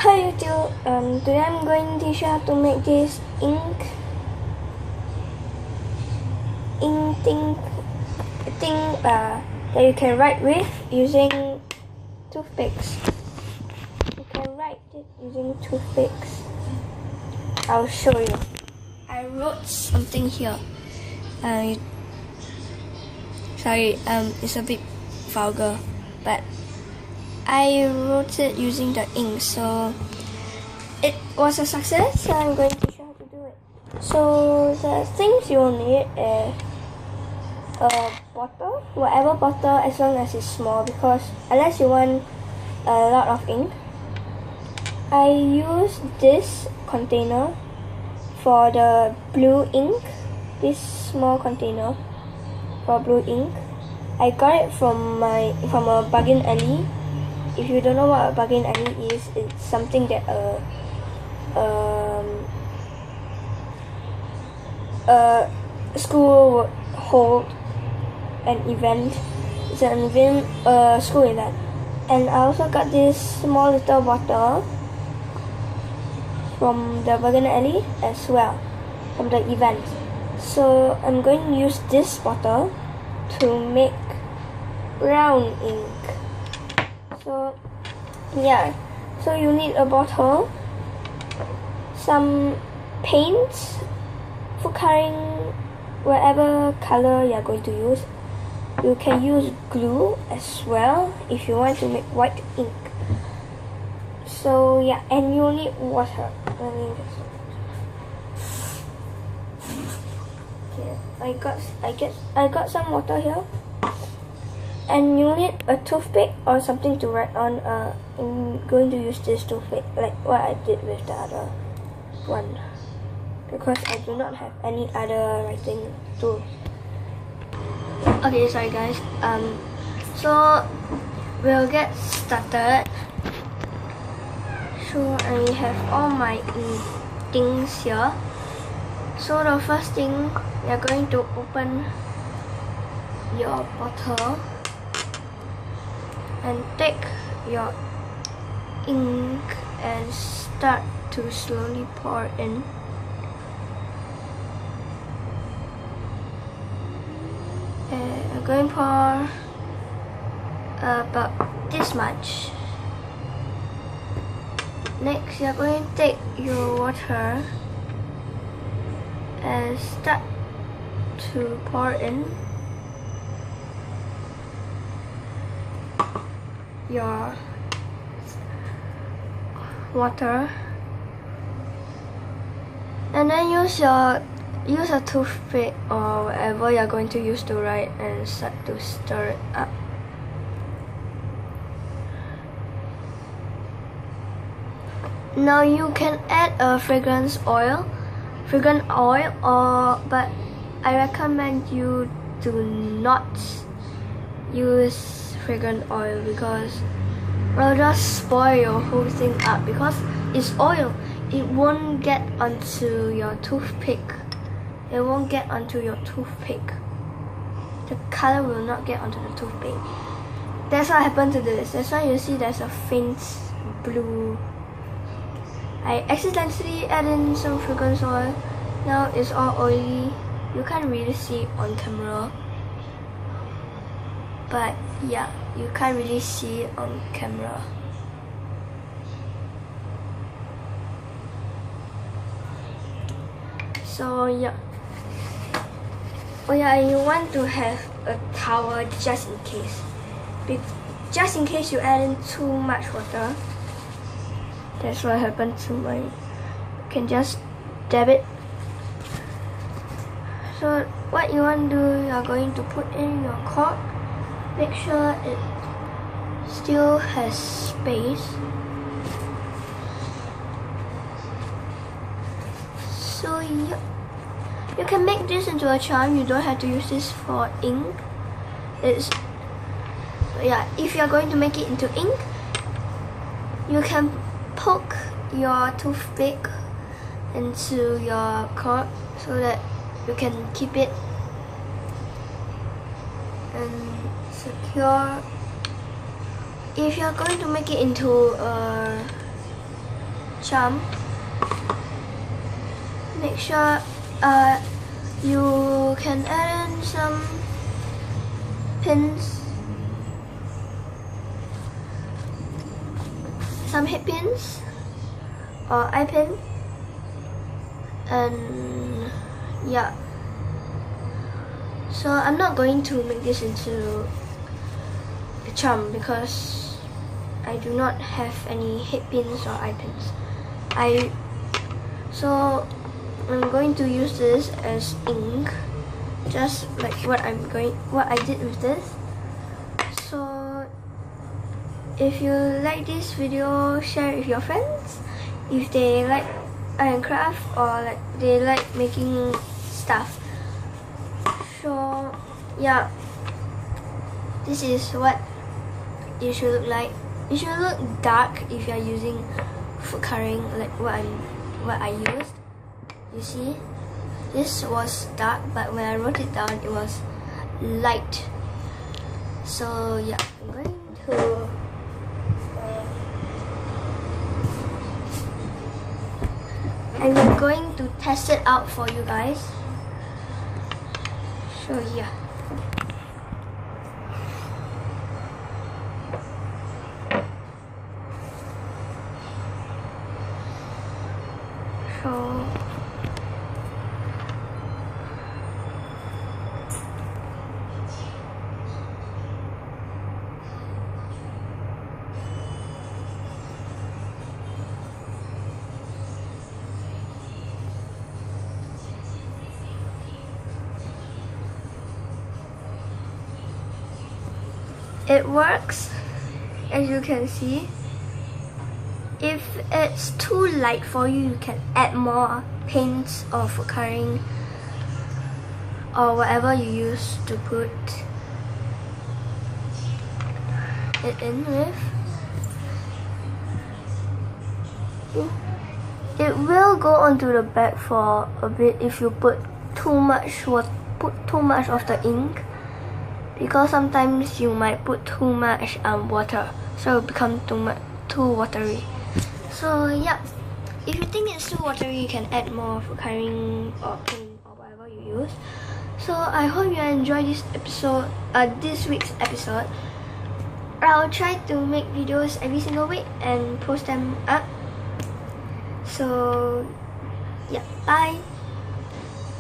Hi YouTube, today I'm going to teach you how to make this ink thing that you can write with using toothpicks. You can write it using toothpicks. I'll show you. I wrote something here. Sorry, it's a bit vulgar, but I wrote it using the ink, so it was a success. So I'm going to show you how to do it. So the things you will need is a bottle, whatever bottle, as long as it's small, because unless you want a lot of ink. I use this container for the blue ink, this small container for blue ink. I got it from a bargain alley. If you don't know what a bargain alley is, it's something that a school would hold an event. It's an event, school event. And I also got this small little bottle from the bargain alley as well, from the event. So I'm going to use this bottle to make brown ink. So yeah, so you need a bottle, some paints, food coloring, whatever color you're going to use. You can use glue as well if you want to make white ink. So yeah, and you need water. Okay, I got some water here. And you need a toothpick or something to write on. I'm going to use this toothpick, like what I did with the other one, because I do not have any other writing tools. Okay, sorry guys. So we'll get started. So I have all my things here. So the first thing, you're going to open your bottle and take your ink and start to slowly pour in. I'm going to pour about this much. Next, you're going to take your water and start to pour in your water, and then use a toothpick or whatever you're going to use to write and start to stir it up. Now you can add a fragrant oil, but I recommend you do not use fragrant oil because it will just spoil your whole thing up, because it's oil. It won't get onto your toothpick. It won't get onto your toothpick. The color will not get onto the toothpick. That's what happened to this. That's why you see there's a faint blue. I accidentally added in some fragrance oil. Now it's all oily. You can't really see it on camera. But yeah, you can't really see it on camera. So yeah. Oh yeah, you want to have a towel just in case. Just in case you add in too much water. That's what happened to mine. You can just dab it. So what you want to do, you're going to put in your cork. Make sure it still has space. So yeah, you can make this into a charm. You don't have to use this for ink. Yeah, if you're going to make it into ink, you can poke your toothpick into your cork so that you can keep it and secure. If you're going to make it into a charm, make sure you can add in some pins, some head pins or eye pin, and yeah. So I'm not going to make this into a charm because I do not have any head pins or eye pins. So I'm going to use this as ink, just like what I did with this. So if you like this video, share it with your friends. If they like art and craft or like they like making stuff. So yeah, this is what it should look like. It should look dark if you are using food coloring like what I used. You see, this was dark, but when I wrote it down, it was light. So yeah, I'm going to test it out for you guys. So yeah. So it works, as you can see. If it's too light for you, you can add more paints or food coloring or whatever you use to put it in with. It will go onto the back for a bit if you put too much of the ink, because sometimes you might put too much water, so it become too watery. So yeah, if you think it's too watery, you can add more food coloring or paint or whatever you use. So I hope you enjoyed this week's episode. I'll try to make videos every single week and post them up. So yeah, bye.